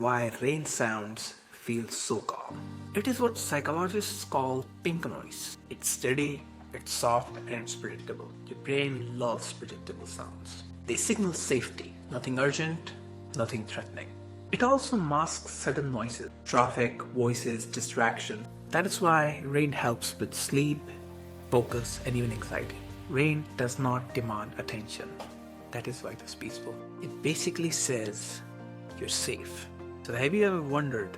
why rain sounds feel so calm. It is what psychologists call pink noise. It's steady, it's soft, and it's predictable. Your brain loves predictable sounds. They signal safety, nothing urgent, nothing threatening. It also masks sudden noises, traffic, voices, distraction. That is why rain helps with sleep, focus, and even anxiety. Rain does not demand attention. That is why it is peaceful. It basically says you're safe. So have you ever wondered